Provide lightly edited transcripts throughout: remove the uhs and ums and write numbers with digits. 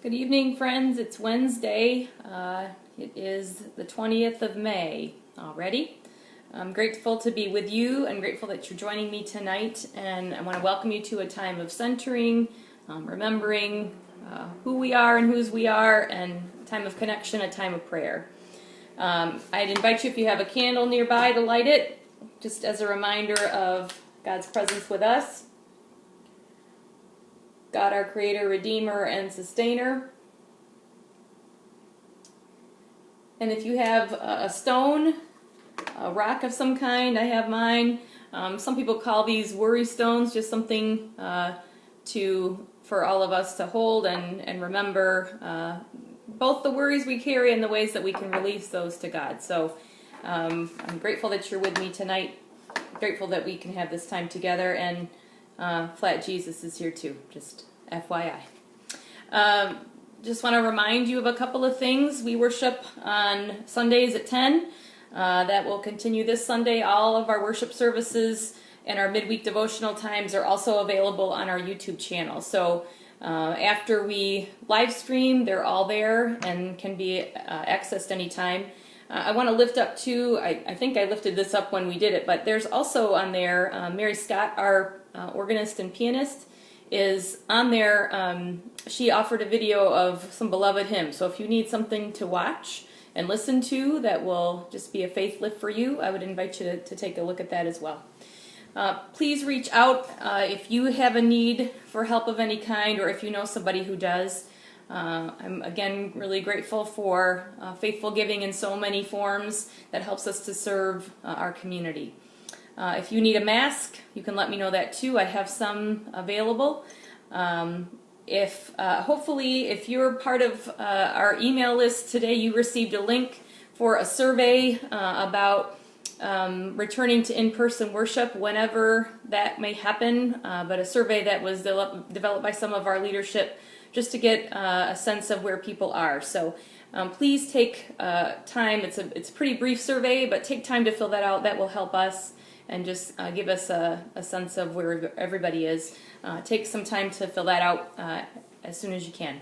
Good evening, friends. It's Wednesday. It is the 20th of May already. I'm grateful to be with you and grateful that you're joining me tonight. And I want to welcome you to a time of centering, remembering who we are and whose we are, and a time of connection, a time of prayer. I'd invite you, if you have a candle nearby, to light it, just as a reminder of God's presence with us. God, our Creator, Redeemer, and Sustainer. And if you have a stone, a rock of some kind, I have mine. Some people call these worry stones, just something for all of us to hold and remember both the worries we carry and the ways that we can release those to God. So I'm grateful that you're with me tonight. Grateful that we can have this time together, and Flat Jesus is here too, just FYI. Just want to remind you of a couple of things. We worship on Sundays at 10. That will continue this Sunday. All of our worship services and our midweek devotional times are also available on our YouTube channel. So after we live stream, they're all there and can be accessed anytime. I want to lift up too, I think I lifted this up when we did it, but there's also on there, Mary Scott, our organist and pianist, is on there. She offered a video of some beloved hymns. So if you need something to watch and listen to that will just be a faith lift for you, I would invite you to take a look at that as well. Please reach out if you have a need for help of any kind, or if you know somebody who does. I'm again really grateful for faithful giving in so many forms that helps us to serve our community. If you need a mask, you can let me know that too. I have some available. Hopefully, if you're part of our email list today, you received a link for a survey about returning to in-person worship whenever that may happen, but a survey that was developed by some of our leadership just to get a sense of where people are. So please take time. It's a pretty brief survey, but take time to fill that out. That will help us and just give us a sense of where everybody is. Take some time to fill that out as soon as you can.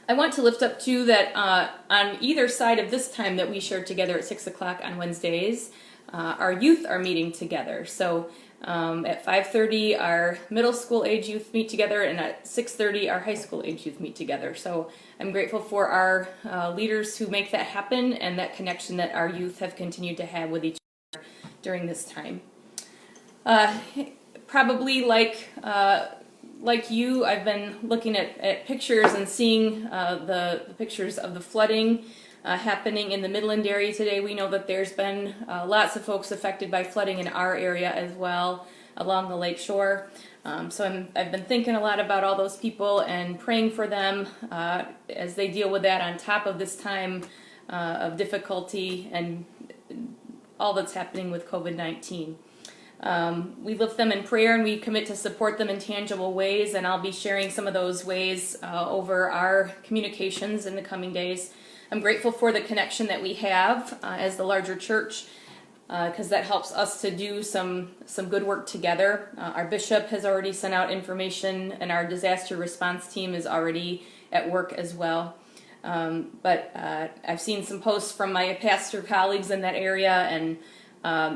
I want to lift up too that on either side of this time that we share together at 6 o'clock on Wednesdays, our youth are meeting together. So at 5:30, our middle school age youth meet together, and at 6:30, our high school age youth meet together. So I'm grateful for our leaders who make that happen and that connection that our youth have continued to have with each other during this time. Probably like you, I've been looking at pictures and seeing the pictures of the flooding happening in the Midland area today. We know that there's been lots of folks affected by flooding in our area as well along the lake shore. So I've been thinking a lot about all those people and praying for them as they deal with that on top of this time of difficulty and all that's happening with COVID-19. We lift them in prayer and we commit to support them in tangible ways, and I'll be sharing some of those ways over our communications in the coming days. I'm grateful for the connection that we have as the larger church, because that helps us to do some good work together. Our bishop has already sent out information, and our disaster response team is already at work as well. But I've seen some posts from my pastor colleagues in that area, and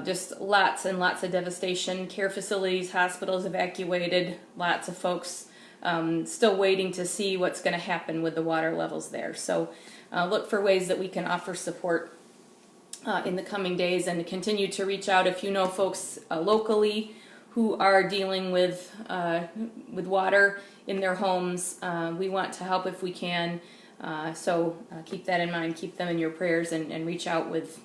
just lots and lots of devastation. Care facilities, hospitals evacuated, lots of folks still waiting to see what's going to happen with the water levels there. So look for ways that we can offer support in the coming days, and to continue to reach out if you know folks locally who are dealing with water in their homes. We want to help if we can. So keep that in mind, keep them in your prayers, and reach out with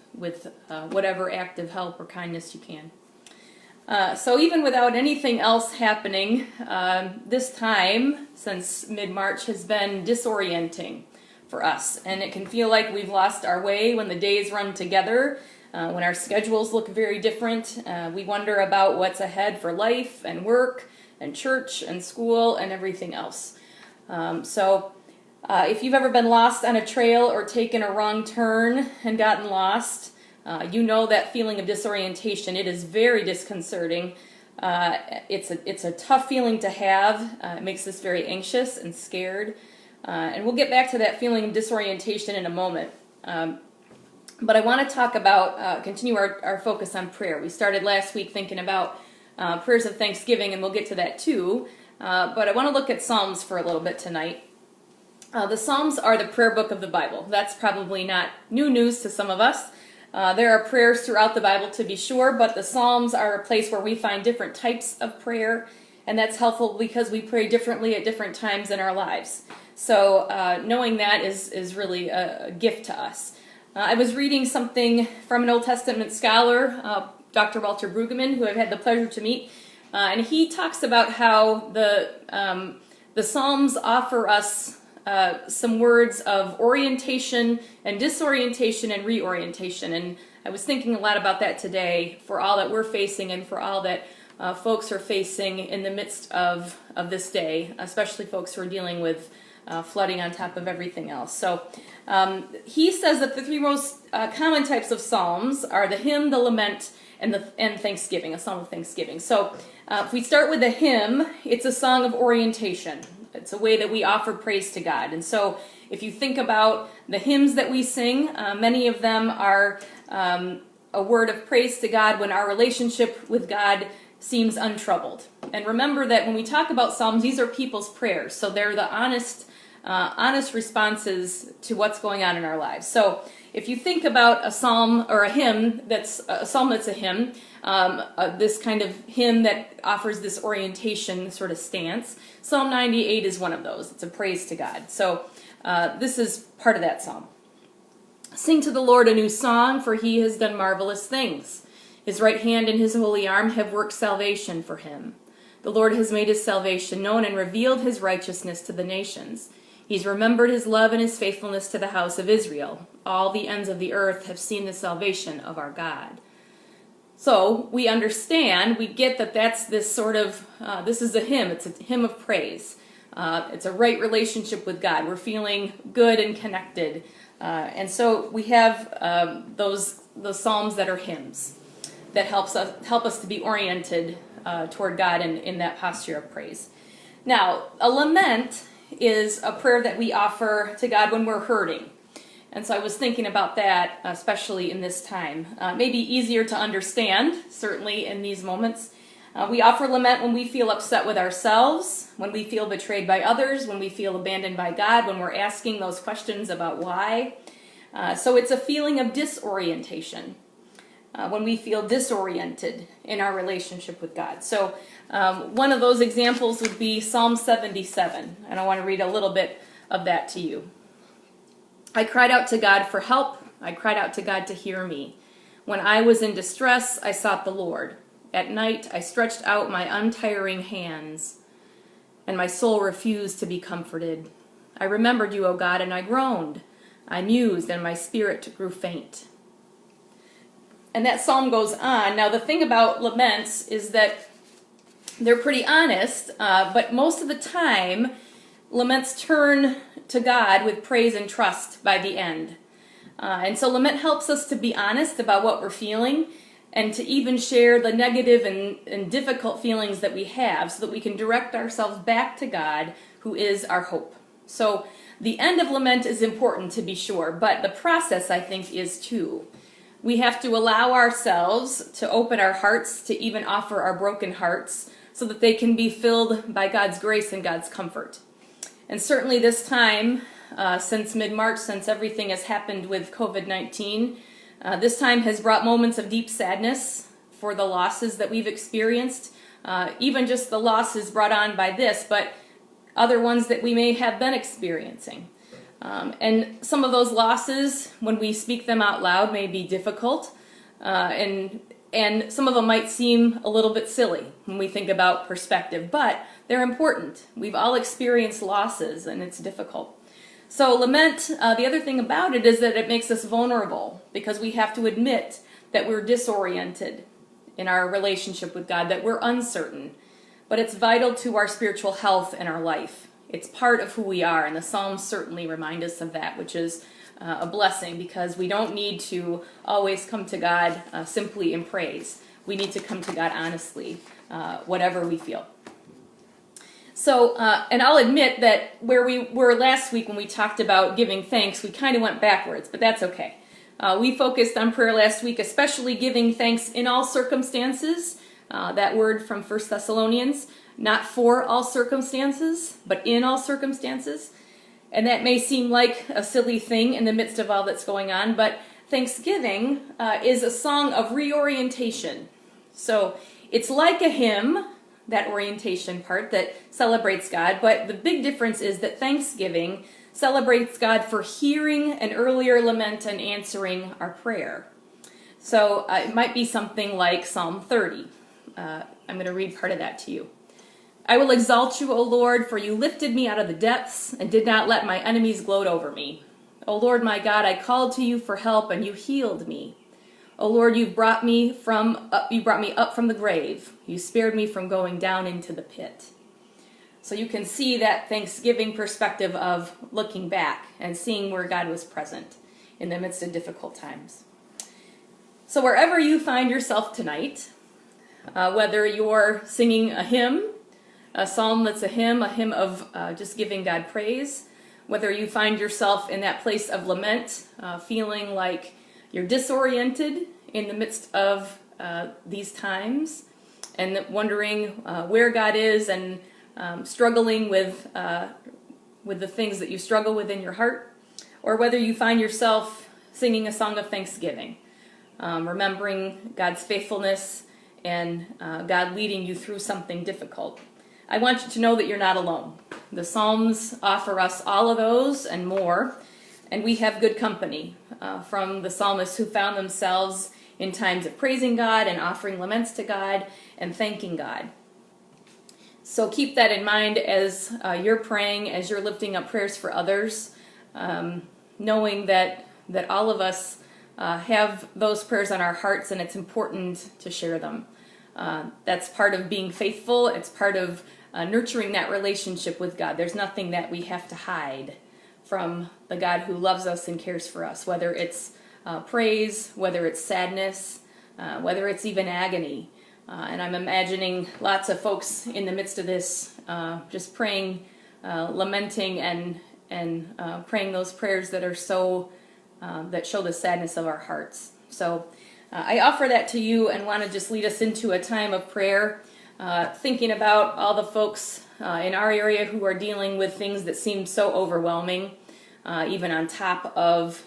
whatever act of help or kindness you can. So even without anything else happening, this time since mid-March has been disorienting for us, and it can feel like we've lost our way when the days run together, when our schedules look very different. We wonder about what's ahead for life and work and church and school and everything else. If you've ever been lost on a trail or taken a wrong turn and gotten lost, you know that feeling of disorientation. It is very disconcerting. It's a tough feeling to have. It makes us very anxious and scared. And we'll get back to that feeling of disorientation in a moment. But I want to talk about, continue our focus on prayer. We started last week thinking about prayers of thanksgiving, and we'll get to that too. But I want to look at Psalms for a little bit tonight. The Psalms are the prayer book of the Bible. That's probably not new news to some of us. There are prayers throughout the Bible, to be sure, but the Psalms are a place where we find different types of prayer, and that's helpful because we pray differently at different times in our lives. So knowing that is really a gift to us. I was reading something from an Old Testament scholar, Dr. Walter Brueggemann, who I've had the pleasure to meet, and he talks about how the Psalms offer us some words of orientation and disorientation and reorientation. And I was thinking a lot about that today for all that we're facing and for all that folks are facing in the midst of this day, especially folks who are dealing with flooding on top of everything else. So he says that the three most common types of psalms are the hymn, the lament, and thanksgiving, a psalm of thanksgiving. So if we start with the hymn, it's a song of orientation. It's a way that we offer praise to God. And so if you think about the hymns that we sing, many of them are a word of praise to God when our relationship with God seems untroubled. And remember that when we talk about psalms, these are people's prayers. So they're the honest responses to what's going on in our lives. So if you think about a psalm or a hymn that's a hymn, this kind of hymn that offers this orientation sort of stance, Psalm 98 is one of those. It's a praise to God. So this is part of that psalm. Sing to the Lord a new song, for he has done marvelous things. His right hand and his holy arm have worked salvation for him. The Lord has made his salvation known and revealed his righteousness to the nations. He's remembered his love and his faithfulness to the house of Israel. All the ends of the earth have seen the salvation of our God. So we understand, we get that that's this sort of, this is a hymn. It's a hymn of praise. It's a right relationship with God. We're feeling good and connected. And so we have the psalms that are hymns that help us to be oriented toward God in that posture of praise. Now, a lament is a prayer that we offer to God when we're hurting. And so I was thinking about that, especially in this time. Maybe easier to understand, certainly in these moments. We offer lament when we feel upset with ourselves, when we feel betrayed by others, when we feel abandoned by God, when we're asking those questions about why. So it's a feeling of disorientation, when we feel disoriented in our relationship with God. So one of those examples would be Psalm 77, and I want to read a little bit of that to you. I cried out to God for help. I cried out to God to hear me. When I was in distress, I sought the Lord. At night, I stretched out my untiring hands, and my soul refused to be comforted. I remembered you, O God, and I groaned. I mused, and my spirit grew faint. And that psalm goes on. Now, the thing about laments is that they're pretty honest, but most of the time, laments turn to God with praise and trust by the end. And so lament helps us to be honest about what we're feeling and to even share the negative and difficult feelings that we have so that we can direct ourselves back to God, who is our hope. So the end of lament is important, to be sure, but the process, I think, is too. We have to allow ourselves to open our hearts to even offer our broken hearts so that they can be filled by God's grace and God's comfort. And certainly this time, since mid-March, since everything has happened with COVID-19, this time has brought moments of deep sadness for the losses that we've experienced, even just the losses brought on by this, but other ones that we may have been experiencing. And some of those losses, when we speak them out loud, may be difficult, and some of them might seem a little bit silly when we think about perspective, but they're important. We've all experienced losses, and it's difficult. So lament, the other thing about it is that it makes us vulnerable because we have to admit that we're disoriented in our relationship with God, that we're uncertain. But it's vital to our spiritual health and our life. It's part of who we are, and the Psalms certainly remind us of that, which is a blessing because we don't need to always come to God simply in praise. We need to come to God honestly, whatever we feel. So, and I'll admit that where we were last week when we talked about giving thanks, we kind of went backwards, but that's okay. We focused on prayer last week, especially giving thanks in all circumstances. That word from 1 Thessalonians, not for all circumstances, but in all circumstances. And that may seem like a silly thing in the midst of all that's going on, but Thanksgiving is a song of reorientation. So it's like a hymn, that orientation part that celebrates God, but the big difference is that Thanksgiving celebrates God for hearing an earlier lament and answering our prayer. So it might be something like Psalm 30. I'm going to read part of that to you. I will exalt you, O Lord, for you lifted me out of the depths and did not let my enemies gloat over me. O Lord my God, I called to you for help and you healed me. O Lord, you brought me up from the grave. You spared me from going down into the pit. So you can see that Thanksgiving perspective of looking back and seeing where God was present in the midst of difficult times. So wherever you find yourself tonight, whether you're singing a hymn, a psalm that's a hymn of just giving God praise, whether you find yourself in that place of lament, feeling like you're disoriented in the midst of these times and wondering where God is and struggling with the things that you struggle with in your heart, or whether you find yourself singing a song of thanksgiving, remembering God's faithfulness and God leading you through something difficult. I want you to know that you're not alone. The Psalms offer us all of those and more, and we have good company from the psalmists who found themselves in times of praising God and offering laments to God and thanking God. So keep that in mind as you're praying, as you're lifting up prayers for others, knowing that all of us have those prayers on our hearts, and it's important to share them. That's part of being faithful. It's part of nurturing that relationship with God. There's nothing that we have to hide from the God who loves us and cares for us, whether it's praise, whether it's sadness, whether it's even agony. And I'm imagining lots of folks in the midst of this just praying, lamenting, and praying those prayers that are so that show the sadness of our hearts. So I offer that to you and want to just lead us into a time of prayer, thinking about all the folks in our area who are dealing with things that seem so overwhelming, even on top of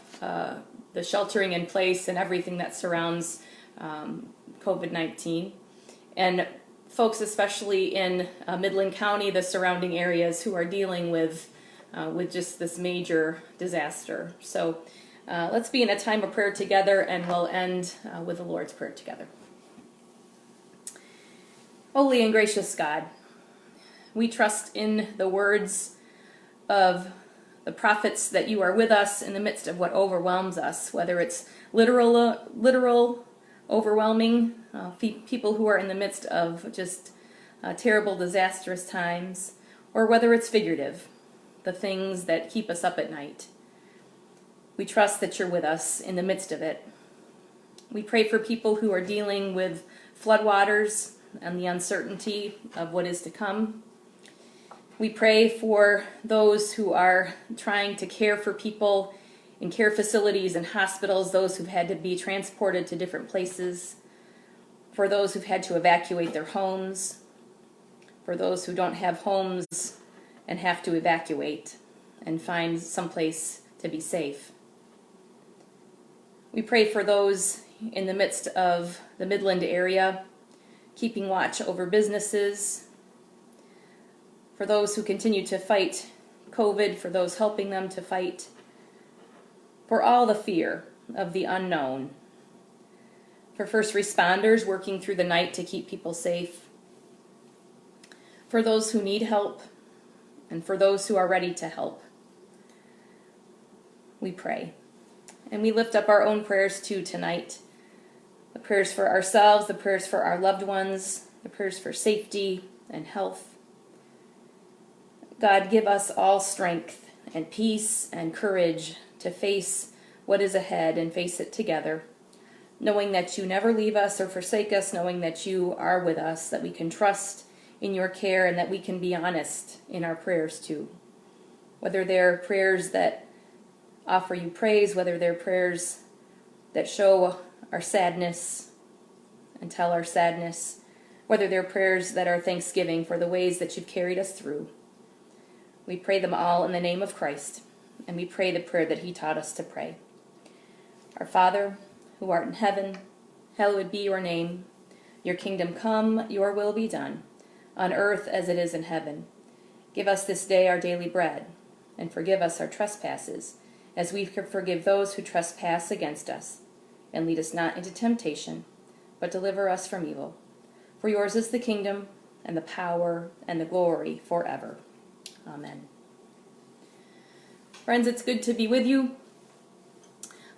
the sheltering in place and everything that surrounds COVID-19. And folks, especially in Midland County, the surrounding areas, who are dealing with just this major disaster. So let's be in a time of prayer together, and we'll end with the Lord's Prayer together. Holy and gracious God, we trust in the words of the prophets that you are with us in the midst of what overwhelms us, whether it's literal overwhelming, people who are in the midst of just terrible, disastrous times, or whether it's figurative, the things that keep us up at night. We trust that you're with us in the midst of it. We pray for people who are dealing with floodwaters and the uncertainty of what is to come. We pray for those who are trying to care for people in care facilities and hospitals, those who've had to be transported to different places, for those who've had to evacuate their homes, for those who don't have homes and have to evacuate and find someplace to be safe. We pray for those in the midst of the Midland area, keeping watch over businesses, for those who continue to fight COVID, for those helping them to fight, for all the fear of the unknown, for first responders working through the night to keep people safe, for those who need help, and for those who are ready to help. We pray. And we lift up our own prayers too tonight. The prayers for ourselves, the prayers for our loved ones, the prayers for safety and health. God, give us all strength and peace and courage to face what is ahead and face it together, knowing that you never leave us or forsake us, knowing that you are with us, that we can trust in your care, and that we can be honest in our prayers too. Whether they're prayers that offer you praise, whether they're prayers that show our sadness and tell our sadness, whether they're prayers that are thanksgiving for the ways that you've carried us through. We pray them all in the name of Christ, and we pray the prayer that he taught us to pray. Our Father, who art in heaven, hallowed be your name. Your kingdom come, your will be done, on earth as it is in heaven. Give us this day our daily bread, and forgive us our trespasses, as we forgive those who trespass against us. And lead us not into temptation, but deliver us from evil. For yours is the kingdom, and the power, and the glory forever. Amen. Friends, it's good to be with you.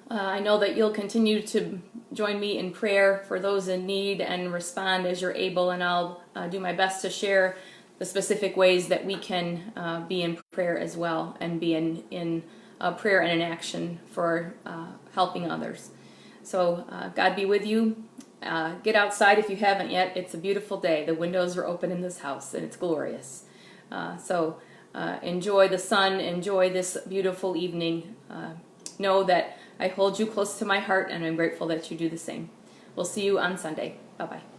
I know that you'll continue to join me in prayer for those in need and respond as you're able, and I'll do my best to share the specific ways that we can be in prayer as well, and be in prayer and in action for helping others. So God be with you. Get outside if you haven't yet. It's a beautiful day. The windows are open in this house, and it's glorious. So enjoy the sun. Enjoy this beautiful evening. Know that I hold you close to my heart, and I'm grateful that you do the same. We'll see you on Sunday. Bye-bye.